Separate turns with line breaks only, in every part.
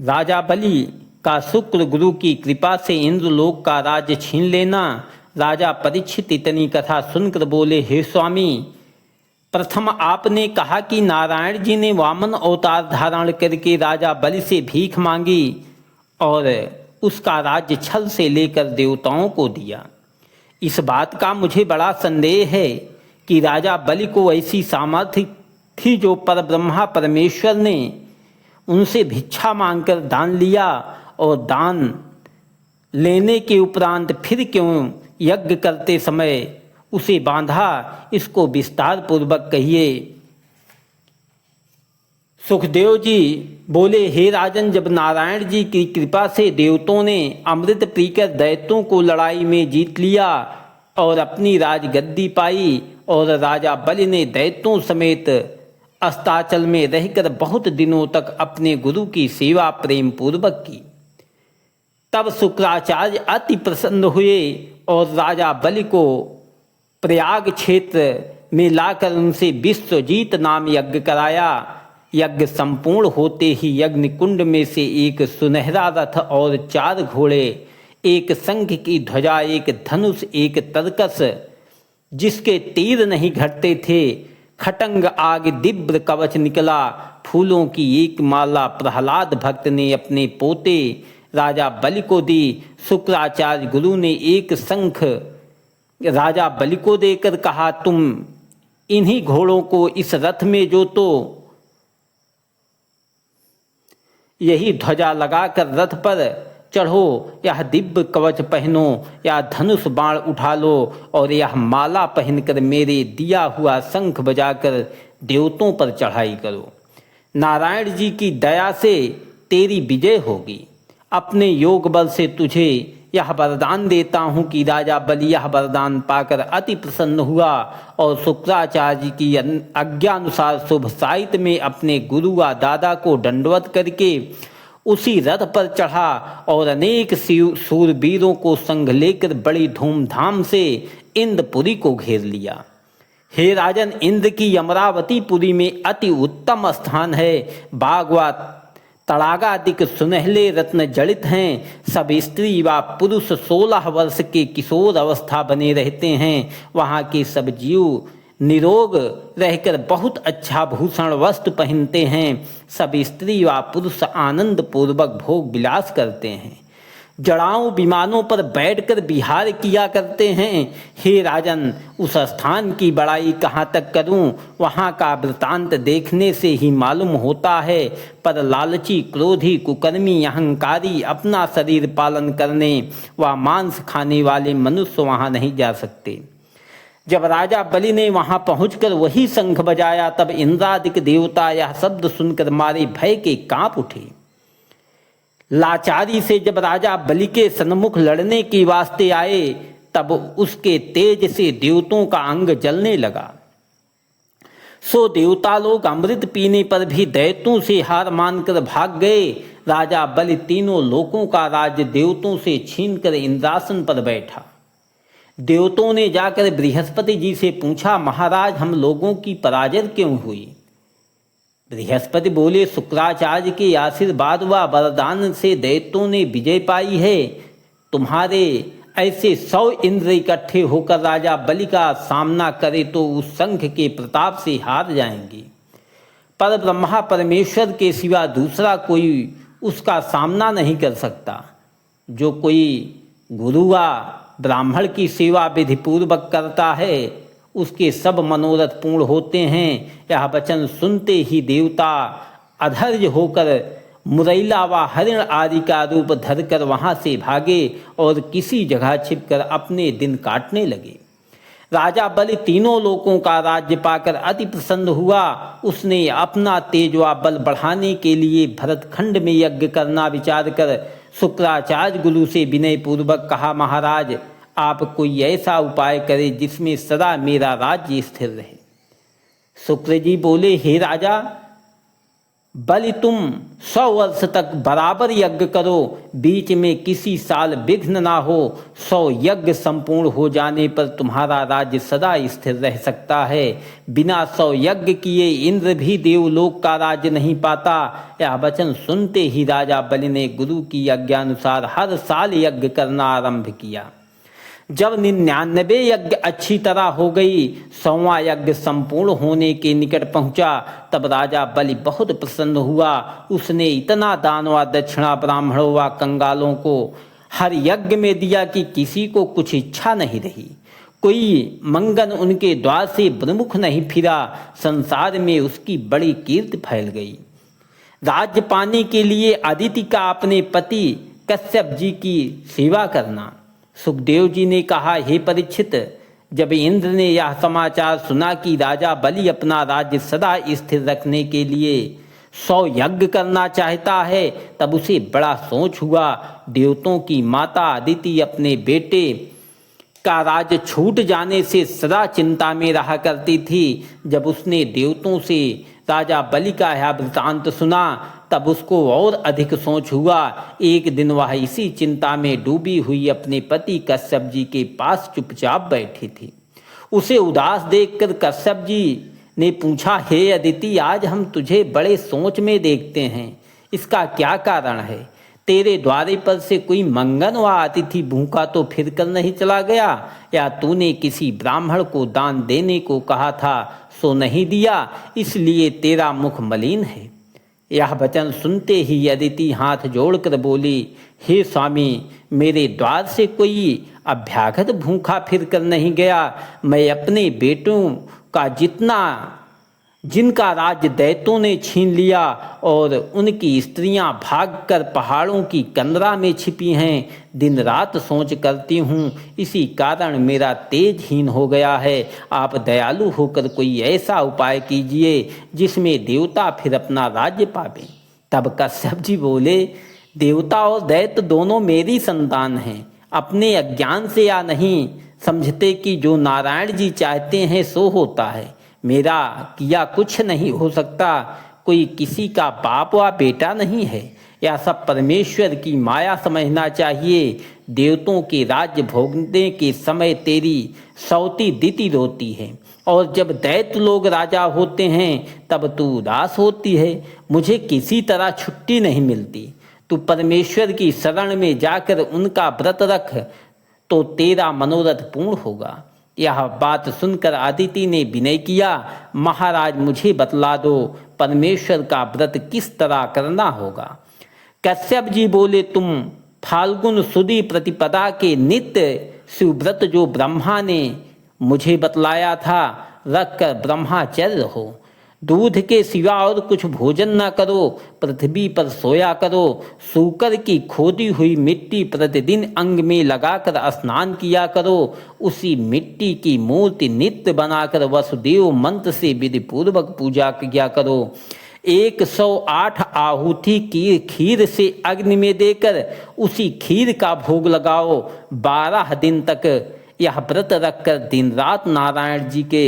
राजा बलि का शुक्र गुरु की कृपा से इंद्रलोक का राज्य छीन लेना। राजा परीक्षित इतनी कथा सुनकर बोले, हे स्वामी, प्रथम आपने कहा कि नारायण जी ने वामन अवतार धारण करके राजा बलि से भीख मांगी और उसका राज्य छल से लेकर देवताओं को दिया। इस बात का मुझे बड़ा संदेह है कि राजा बलि को ऐसी सामर्थ्य थी जो पर ब्रह्मा परमेश्वर ने उनसे भिक्षा मांगकर दान लिया, और दान लेने के उपरांत फिर क्यों यज्ञ करते समय उसे बांधा, इसको विस्तार पूर्वक कहिए। सुखदेव जी बोले, हे राजन, जब नारायण जी की कृपा से देवताओं ने अमृत पीकर दैत्यों को लड़ाई में जीत लिया और अपनी राजगद्दी पाई, और राजा बलि ने दैत्यों समेत अस्ताचल में रहकर बहुत दिनों तक अपने गुरु की सेवा प्रेम पूर्वक की, तब शुक्राचार्य अति प्रसन्न हुए और राजा बलि को प्रयाग क्षेत्र में लाकर उनसे विश्वजीत नाम यज्ञ कराया। यज्ञ संपूर्ण होते ही यज्ञ कुंड में से एक सुनहरा रथ और 4 घोड़े, एक शंख की ध्वजा, एक धनुष, एक तरकस जिसके तीर नहीं घटते थे, खटंग आग, दिव्य कवच निकला, फूलों की एक माला प्रहलाद भक्त ने अपने पोते राजा बलि को दी। शुक्राचार्य गुरु ने एक शंख राजा बलि को देकर कहा, तुम इन्हीं घोड़ों को इस रथ में जोतो, यही ध्वजा लगाकर रथ पर चढ़ो, यह दिव्य कवच पहनो, या धनुष बाण उठा लो, और यह माला पहनकर मेरे दिया हुआ शंख बजाकर देवताओं पर चढ़ाई करो। नारायण जी की दया से तेरी विजय होगी। अपने योग बल से तुझे यह वरदान देता हूँ कि राजा बलि यह वरदान पाकर अति प्रसन्न हुआ और शुक्राचार्य की आज्ञानुसार शुभ साहित्य में अपने गुरु व दादा को दंडवत करके उसी रथ पर चढ़ा और अनेक शूरवीरों को संग लेकर बड़ी धूमधाम से इंद्रपुरी को घेर लिया। हे राजन, इंद्र की अमरावतीपुरी में अति उत्तम स्थान है। बाग व तड़ागादिक सुनहले रत्न जड़ित हैं। सब स्त्री व पुरुष 16 वर्ष के किशोर अवस्था बने रहते हैं। वहाँ के सब जीव निरोग रहकर बहुत अच्छा भूषण वस्त्र पहनते हैं। सब स्त्री व पुरुष आनंद पूर्वक भोग विलास करते हैं। जड़ाऊ विमानों पर बैठकर विहार किया करते हैं। हे राजन, उस स्थान की बड़ाई कहाँ तक करूं? वहाँ का वृतांत देखने से ही मालूम होता है, पर लालची, क्रोधी, कुकर्मी, अहंकारी, अपना शरीर पालन करने व मांस खाने वाले मनुष्य वहाँ नहीं जा सकते। जब राजा बलि ने वहाँ पहुंचकर वही शंख बजाया, तब इंद्रादिक देवता यह शब्द सुनकर मारे भय के कांप उठे। लाचारी से जब राजा बलि के सन्मुख लड़ने के वास्ते आए, तब उसके तेज से देवताओं का अंग जलने लगा। सो देवता लोग अमृत पीने पर भी दैत्यों से हार मानकर भाग गए। राजा बलि तीनों लोकों का राज्य देवताओं से छीनकर इंद्रासन पर बैठा। देवताओं ने जाकर बृहस्पति जी से पूछा, महाराज, हम लोगों की पराजय क्यों हुई? बृहस्पति बोले, शुक्राचार्य के आशीर्वाद व वरदान से दैत्यों ने विजय पाई है। तुम्हारे ऐसे 100 इंद्र इकट्ठे होकर राजा बलि का सामना करे तो उस शंख के प्रताप से हार जाएंगे। पर ब्रह्मा परमेश्वर के सिवा दूसरा कोई उसका सामना नहीं कर सकता। जो कोई गुरु व ब्राह्मण की सेवा विधिपूर्वक करता है, उसके सब मनोरथ पूर्ण होते हैं। यह वचन सुनते ही देवता अधैर्य होकर मुरैला व हरिण आदि का रूप धरकर वहाँ से भागे और किसी जगह छिपकर अपने दिन काटने लगे। राजा बलि तीनों लोकों का राज्य पाकर अति प्रसन्न हुआ। उसने अपना तेज व बल बढ़ाने के लिए भरतखंड में यज्ञ करना विचार कर शुक्राचार्य गुरु से विनय पूर्वक कहा, महाराज, आप कोई ऐसा उपाय करें जिसमें सदा मेरा राज्य स्थिर रहे। शुक्र जी बोले, हे राजा, बलि तुम 100 वर्ष तक बराबर यज्ञ करो, बीच में किसी साल विघ्न ना हो। 100 यज्ञ संपूर्ण हो जाने पर तुम्हारा राज्य सदा स्थिर रह सकता है। बिना 100 यज्ञ किए इंद्र भी देवलोक का राज्य नहीं पाता। यह वचन सुनते ही राजा बलि ने गुरु की आज्ञानुसार हर साल यज्ञ करना आरंभ किया। जब 99 यज्ञ अच्छी तरह हो गई, 100वां यज्ञ संपूर्ण होने के निकट पहुंचा, तब राजा बलि बहुत प्रसन्न हुआ। उसने इतना दान व दक्षिणा ब्राह्मणों व कंगालों को हर यज्ञ में दिया कि किसी को कुछ इच्छा नहीं रही। कोई मंगन उनके द्वार से प्रमुख नहीं फिरा। संसार में उसकी बड़ी कीर्ति फैल गई। राज्य पाने के लिए अदिति का अपने पति कश्यप जी की सेवा करना। सुखदेव जी ने कहा, हे परीक्षित, जब इंद्र ने यह समाचार सुना कि राजा बलि अपना राज्य सदा स्थिर रखने के लिए 100 यज्ञ करना चाहता है, तब उसे बड़ा सोच हुआ। देवताओं की माता अदिति अपने बेटे का राज्य छूट जाने से सदा चिंता में रहा करती थी। जब उसने देवताओं से राजा बलि का यह वृतांत सुना, तब उसको और अधिक सोच हुआ। एक दिन वह इसी चिंता में डूबी हुई अपने पति कश्यप जी के पास चुपचाप बैठी थी। उसे उदास देखकर कश्यप जी ने पूछा, हे अदिति, आज हम तुझे बड़े सोच में देखते हैं, इसका क्या कारण है? तेरे द्वारे पर से कोई मंगन व अतिथि भूखा तो फिर कर नहीं चला गया, या तूने किसी ब्राह्मण को दान देने को कहा था सो नहीं दिया, इसलिए तेरा मुख मलिन है? यह वचन सुनते ही अदिति हाथ जोड़कर बोली, हे स्वामी, मेरे द्वार से कोई अभ्यागत भूखा फिर कर नहीं गया। मैं अपने बेटों का जिनका राज्य दैत्यों ने छीन लिया और उनकी स्त्रियां भागकर पहाड़ों की कंदरा में छिपी हैं, दिन रात सोच करती हूँ, इसी कारण मेरा तेजहीन हो गया है। आप दयालु होकर कोई ऐसा उपाय कीजिए जिसमें देवता फिर अपना राज्य पावे। तब कश्यप जी बोले, देवता और दैत्य दोनों मेरी संतान हैं। अपने अज्ञान से या नहीं समझते कि जो नारायण जी चाहते हैं सो होता है। मेरा किया कुछ नहीं हो सकता। कोई किसी का बाप व बेटा नहीं है। यह सब परमेश्वर की माया समझना चाहिए। देवताओं के राज्य भोगने के समय तेरी सौती दिति रोती है, और जब दैत्य लोग राजा होते हैं तब तू उदास होती है। मुझे किसी तरह छुट्टी नहीं मिलती। तू परमेश्वर की शरण में जाकर उनका व्रत रख तो तेरा मनोरथ पूर्ण होगा। यह बात सुनकर अदिति ने विनय किया, महाराज मुझे बतला दो, परमेश्वर का व्रत किस तरह करना होगा। कश्यप जी बोले, तुम फाल्गुन सुदी प्रतिपदा के नित्य शिवव्रत जो ब्रह्मा ने मुझे बतलाया था रखकर ब्रह्मचर्य रहो। दूध के सिवा और कुछ भोजन न करो, पृथ्वी पर सोया करो। सूकर की खोदी हुई मिट्टी प्रतिदिन अंग में लगाकर स्नान किया करो। उसी मिट्टी की मूर्ति नित्य बनाकर वसुदेव मंत्र से विधि पूर्वक पूजा किया करो। 108 आहुति की खीर से अग्नि में देकर उसी खीर का भोग लगाओ। 12 दिन तक यह व्रत रखकर दिन रात नारायण जी के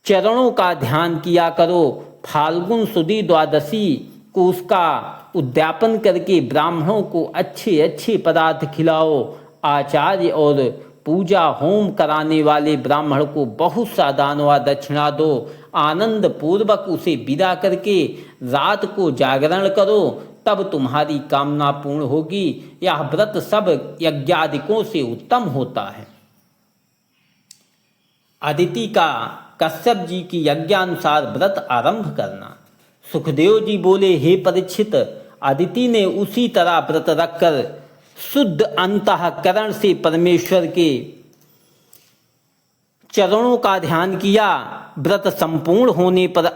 चरणों का ध्यान किया करो। फाल्गुन सुदी द्वादशी को उसका उद्यापन करके ब्राह्मणों को अच्छे अच्छे पदार्थ खिलाओ। आचार्य और पूजा होम कराने वाले ब्राह्मण को बहुत सा दान व दक्षिणा दो। आनंद पूर्वक उसे विदा करके रात को जागरण करो, तब तुम्हारी कामना पूर्ण होगी। यह व्रत सब यज्ञादिकों से उत्तम होता है। अदिति का कश्यप जी की यज्ञानुसार व्रत आरंभ करना। सुखदेव जी बोले, हे परीक्षित, अदिति ने उसी तरह व्रत रखकर शुद्ध अंतःकरण से परमेश्वर के चरणों का ध्यान किया। व्रत संपूर्ण होने पर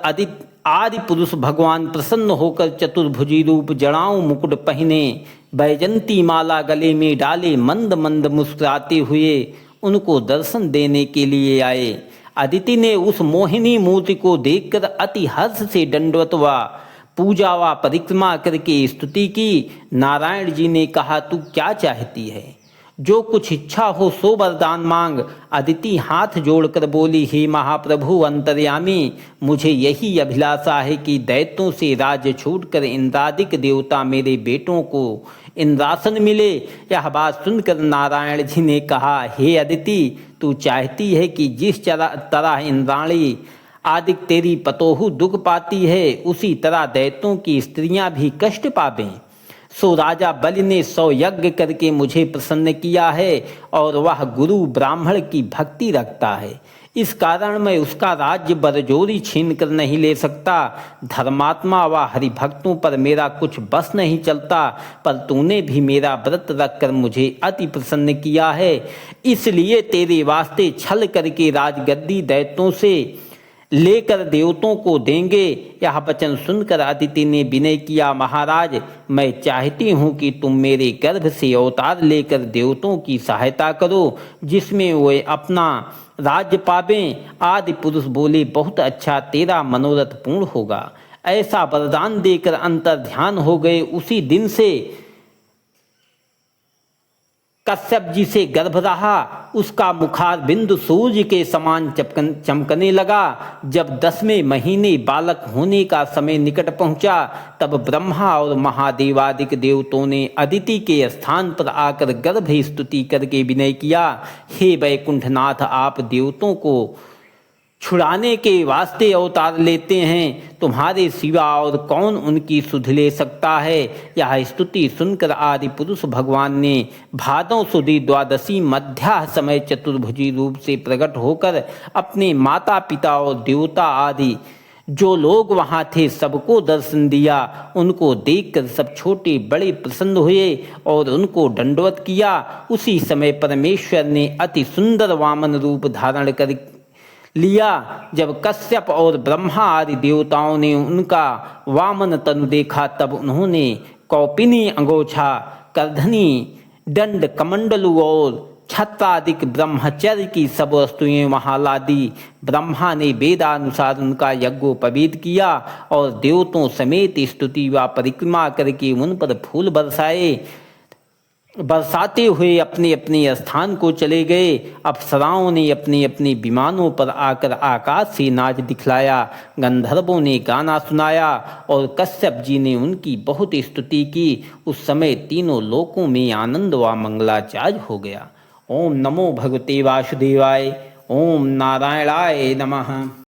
आदि पुरुष भगवान प्रसन्न होकर चतुर्भुजी रूप जड़ाऊं मुकुट पहने, बैजंती माला गले में डाले, मंद मंद मुस्कुराते हुए उनको दर्शन देने के लिए आए। अदिति ने उस मोहिनी मूर्ति को देखकर अति हर्ष से दंडवत व पूजा व परिक्रमा करके स्तुति की। नारायण जी ने कहा, तू क्या चाहती है? जो कुछ इच्छा हो सो वरदान मांग। अदिति हाथ जोड़कर बोली, हे महाप्रभु अंतर्यामी, मुझे यही अभिलाषा है कि दैत्यों से राज्य छूटकर इंद्रादिक देवता मेरे बेटों को इंद्रासन मिले। यह बात सुनकर नारायण जी ने कहा, हे अदिति, तू चाहती है कि जिस तरह इंद्राणी आदि तेरी पतोहु दुख पाती है, उसी तरह दैत्यों की स्त्रियां भी कष्ट पावें। सो राजा बलि ने 100 यज्ञ करके मुझे प्रसन्न किया है और वह गुरु ब्राह्मण की भक्ति रखता है। इस कारण मैं उसका राज्य बरजोरी छीन कर नहीं ले सकता। धर्मात्मा व हरिभक्तों पर मेरा कुछ बस नहीं चलता, पर तूने भी मेरा व्रत रखकर मुझे अति प्रसन्न किया है, इसलिए तेरे वास्ते छल करके राजगद्दी दैत्यों से लेकर देवतों को देंगे। यह वचन सुनकर अदिति ने विनय किया, महाराज, मैं चाहती हूँ कि तुम मेरे गर्भ से अवतार लेकर देवतों की सहायता करो, जिसमें वे अपना राज्य पावें। आदि पुरुष बोले, बहुत अच्छा, तेरा मनोरथ पूर्ण होगा। ऐसा वरदान देकर अंतर ध्यान हो गए। उसी दिन से कश्यप जी से गर्भ रहा। उसका मुखार बिंदु सूर्य के समान चमकने लगा। जब 10वें महीने बालक होने का समय निकट पहुंचा, तब ब्रह्मा और महादेवादिक देवताओं ने अदिति के स्थान पर आकर गर्भ स्तुति करके विनय किया, हे वैकुंठनाथ, आप देवताओं को छुड़ाने के वास्ते अवतार लेते हैं, तुम्हारे सिवा और कौन उनकी सुध ले सकता है। यह स्तुति सुनकर आदि पुरुष भगवान ने भादों सुदी द्वादशी मध्याह समय चतुर्भुजी रूप से प्रकट होकर अपने माता पिता और देवता आदि जो लोग वहाँ थे सबको दर्शन दिया। उनको देखकर सब छोटे बड़े प्रसन्न हुए और उनको दंडवत किया। उसी समय परमेश्वर ने अति सुंदर वामन रूप धारण कर लिया। जब कश्यप और ब्रह्मा आदि देवताओं ने उनका वामन तनु देखा, तब उन्होंने कौपिनी अंगोछा, करधनी, दंड, कमंडलु और छत्रादिक ब्रह्मचर्य की सब वस्तुएं वहां ला दी। ब्रह्मा ने वेदानुसार उनका यज्ञोपवीत किया और देवताओं समेत स्तुति व परिक्रमा करके उन पर फूल बरसाते हुए अपने अपने स्थान को चले गए। अप्सराओं ने अपने अपने विमानों पर आकर आकाश से नाच दिखलाया, गंधर्वों ने गाना सुनाया और कश्यप जी ने उनकी बहुत स्तुति की। उस समय तीनों लोकों में आनंद व मंगलाचार्य हो गया। ओम नमो भगवते वासुदेवाय। ओम नारायणाय नमः।